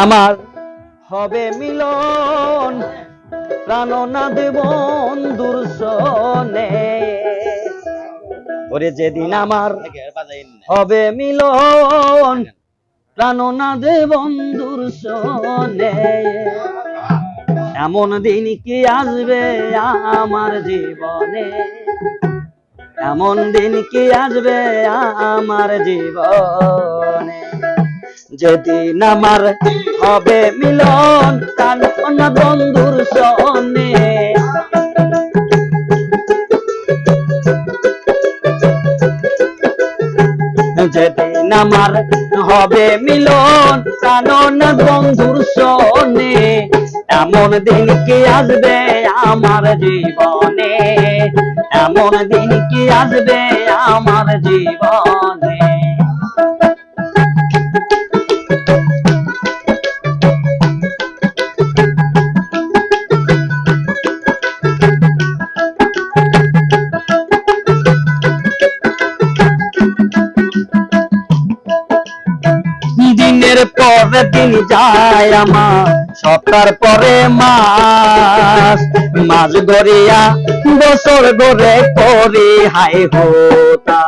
আমার হবে মিলন প্রাণনাথ বন্ধুর সনে। ওরে যেদিন আমার হবে মিলন প্রাণনাথ বন্ধুর সনে, এমন দিন কি আসবে আমার জীবনে, এমন দিন কি আসবে আমার জীবনে, যেদিন আমার হবে মিলন প্রাণনাথ বন্ধুর সনে। যেদিন আমার হবে মিলন প্রাণনাথ বন্ধুর সনে, এমন দিন কি আসবে আমার জীবনে, এমন দিন কি আসবে আমার জীবনে। দিনের পর দিন যায় আমার, সপ্তাহ পরে মাস, মাস গড়িয়া বছর গড়ে করি হাই হোতা।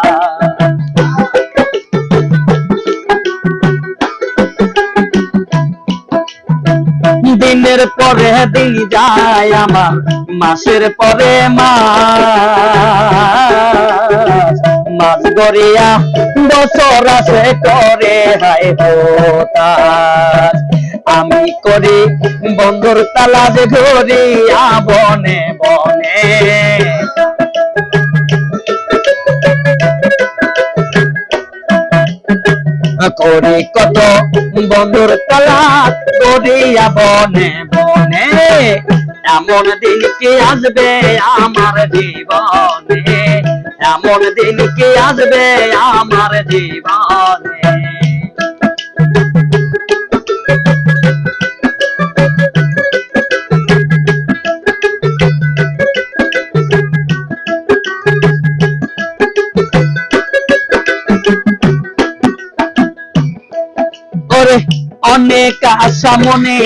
দিনের পরে দিন যায় আমার, মাসের পরে মাস, মাস গড়িয়া বছর আসে করে হাই হোতাস। আমি করি বন্ধুর তালাশ ঘুরিয়া বনে বনে, করি কত বন্ধুর তালাশ করিয়া বনে বনে, এমন দিন কি আসবে আমার জীবনে, এমন দিন কি আসবে আমার জীবনে। ওরে অনেক আশা মনে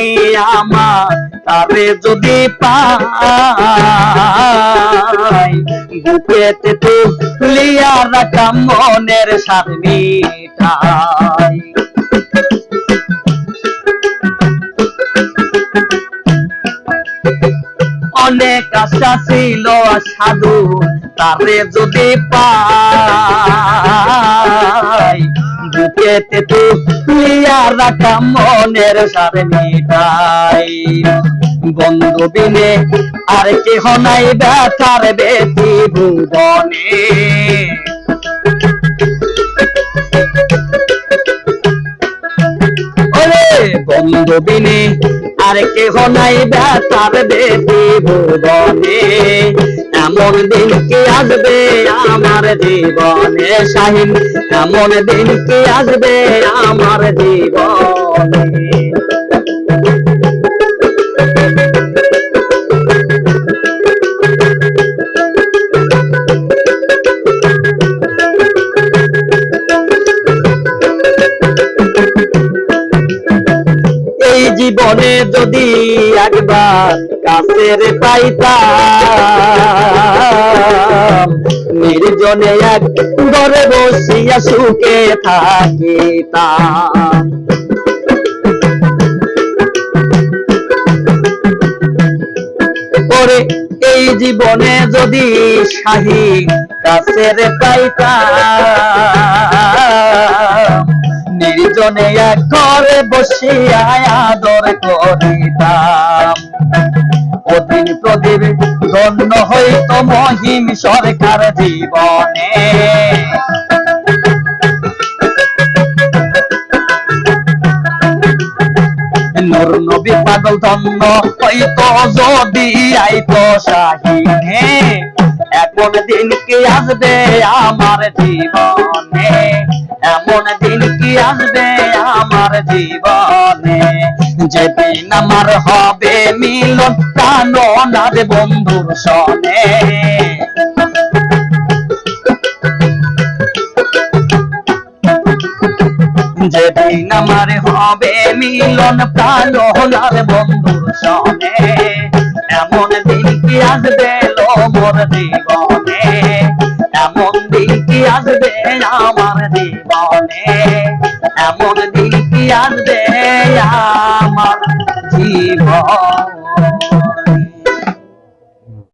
আমার, তারে যদি পাই বুকেতে তুলিয়া রাখা মনের স্বাদ মিটাই। অনেক আশা ছিল সাধু, তারে যদি পাই বুকেতে তুলিয়া রাখা মনের স্বাদ মিটাই। বন্ধু বিনে আর কেহ নাই ব্যথার বেশি ভুবনে, ওরে বন্ধু বিনে আর কেহ নাই ব্যথার বেশি ভুবনে, এমন দিন কি আসবে আমার জীবনে শাহিন, এমন দিন কি আসবে আমার জীবনে। এই জীবনে যদি একবার কাছের পাইতাম, নির্জনে এক ঘরে বসিয়া সুখে থাকিতাম। করে এই জীবনে যদি শাহী কাছের পাইতাম, নির্জনে এক ঘরে বসিয়া আদর করিতাম। ওদিন প্রদীপ ধন্য হইত মহিম সরকার জীবনে, নূর নবী পাগল ধন্য হইত যদি আইত শাহীনে, এমন দিন কি আসবে আমার জীবনে, এমন দিন কি আসবে আমার জীবনে, যেদিন আমার হবে মিলন প্রাণনাথ বন্ধুর সনে। যেদিন আমার হবে মিলন প্রাণনার বন্ধুর সনে, এমন দিন কি আসবে লো মোর জীবনে, এমন দিন কি আসবে আমার জীবনে, এমন দিন কি আসবে আমার জীবনে।